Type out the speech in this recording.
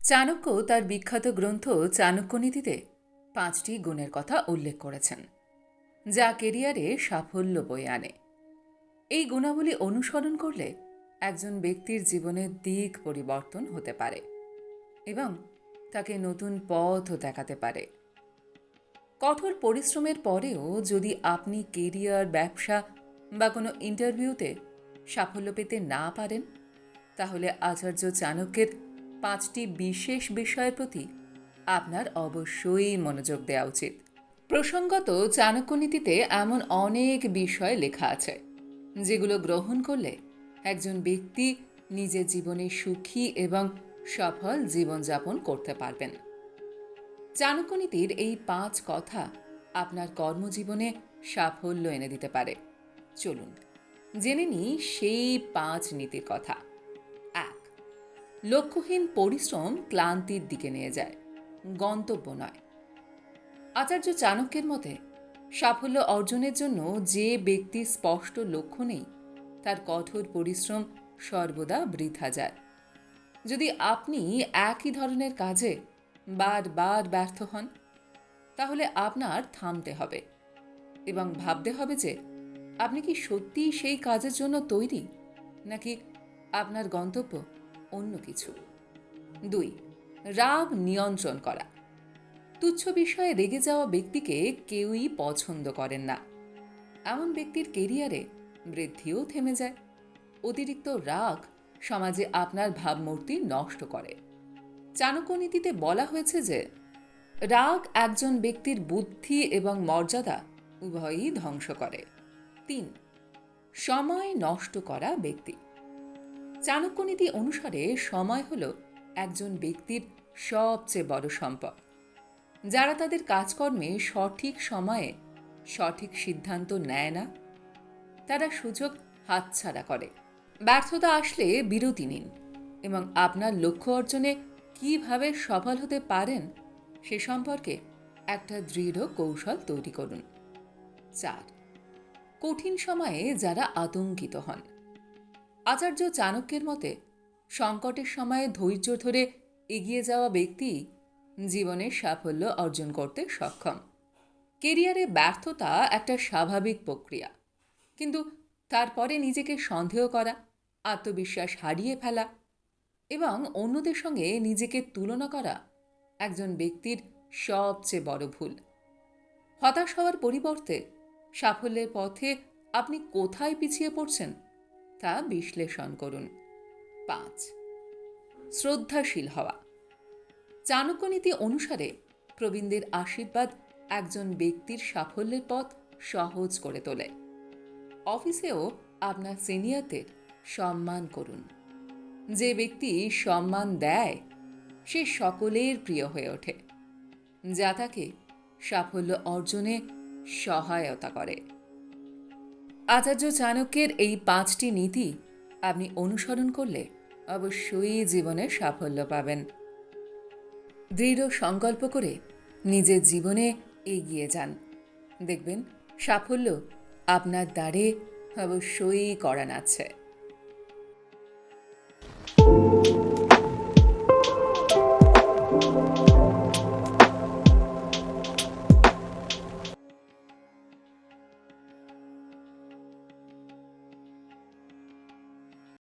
চাণক্য তার বিখ্যাত গ্রন্থ চাণক্যনীতিতে 5টি গুণের কথা উল্লেখ করেছেন, যা কেরিয়ারে সাফল্য বয়ে আনে। এই গুণাবলী অনুসরণ করলে একজন ব্যক্তির জীবনের দিক পরিবর্তন হতে পারে এবং তাকে নতুন পথও দেখাতে পারে। কঠোর পরিশ্রমের পরেও যদি আপনি কেরিয়ার, ব্যবসা বা কোনো ইন্টারভিউতে সাফল্য পেতে না পারেন, তাহলে আচার্য চাণক্যের 5টি বিশেষ বিষয়ের প্রতি আপনার অবশ্যই মনোযোগ দেওয়া উচিত। প্রসঙ্গত, চাণক্যনীতিতে এমন অনেক বিষয় লেখা আছে যেগুলো গ্রহণ করলে একজন ব্যক্তি নিজের জীবনে সুখী এবং সফল জীবনযাপন করতে পারবেন। চাণক্যনীতির এই 5 কথা আপনার কর্মজীবনে সাফল্য এনে দিতে পারে। চলুন জেনে নিই সেই 5 নীতির কথা। 1. লক্ষ্যহীন পরিশ্রম ক্লান্তির দিকে নিয়ে যায়, গন্তব্য নয়। আচার্য চাণক্যের মতে, সাফল্য অর্জনের জন্য যে ব্যক্তির স্পষ্ট লক্ষ্য নেই, তার কঠোর পরিশ্রম সর্বদা বৃথা যায়। যদি আপনি একই ধরনের কাজে বারবার ব্যর্থ হন, তাহলে আপনার থামতে হবে এবং ভাবতে হবে যে আপনি কি সত্যিই সেই কাজের জন্য তৈরি, নাকি আপনার গন্তব্য অন্য কিছু। 2. রাগ নিয়ন্ত্রণ করা। তুচ্ছ বিষয়ে রেগে যাওয়া ব্যক্তিকে কেউই পছন্দ করেন না। এমন ব্যক্তির কেরিয়ারে বৃদ্ধিও থেমে যায়। অতিরিক্ত রাগ সমাজে আপনার ভাবমূর্তি নষ্ট করে। চাণক্যনীতিতে বলা হয়েছে যে রাগ একজন ব্যক্তির বুদ্ধি এবং মর্যাদা উভয়ই ধ্বংস করে। 3. সময় নষ্ট করা ব্যক্তি। চাণক্যনীতি অনুসারে সময় হল একজন ব্যক্তির সবচেয়ে বড় সম্পদ। যারা তাদের কাজকর্মে সঠিক সময়ে সঠিক সিদ্ধান্ত নেয় না, তারা সুযোগ হাতছাড়া করে। ব্যর্থতা আসলে বিরতি নিন এবং আপনার লক্ষ্য অর্জনে কিভাবে সফল হতে পারেন সে সম্পর্কে একটা দৃঢ় কৌশল তৈরি করুন। 4. কঠিন সময়ে যারা আতঙ্কিত হন। আচার্য চাণক্যের মতে, সংকটের সময়ে ধৈর্য ধরে এগিয়ে যাওয়া ব্যক্তি জীবনে সাফল্য অর্জন করতে সক্ষম। কেরিয়ারে ব্যর্থতা একটা স্বাভাবিক প্রক্রিয়া, কিন্তু তারপরে নিজেকে সন্দেহ করা, আত্মবিশ্বাস হারিয়ে ফেলা এবং অন্যদের সঙ্গে নিজেকে তুলনা করা একজন ব্যক্তির সবচেয়ে বড় ভুল। হতাশ হওয়ার পরিবর্তে সাফল্যের পথে আপনি কোথায় পিছিয়ে পড়ছেন তা বিশ্লেষণ করুন। 5. শ্রদ্ধাশীল হওয়া। চাণক্যনীতি অনুসারে প্রবীণদের আশীর্বাদ একজন ব্যক্তির সাফল্যের পথ সহজ করে তোলে। অফিসেও আপনার সিনিয়রদের সম্মান করুন। যে ব্যক্তি সম্মান দেয় সে সকলের প্রিয় হয়ে ওঠে, যা তাকে সাফল্য অর্জনে সহায়তা করে। আচার্য চাণক্যের এই 5টি নীতি আপনি অনুসরণ করলে অবশ্যই জীবনে সাফল্য পাবেন। দৃঢ় সংকল্প করে নিজের জীবনে এগিয়ে যান, দেখবেন সাফল্য আপনার দ্বারে অবশ্যই কড়া নাড়ছে।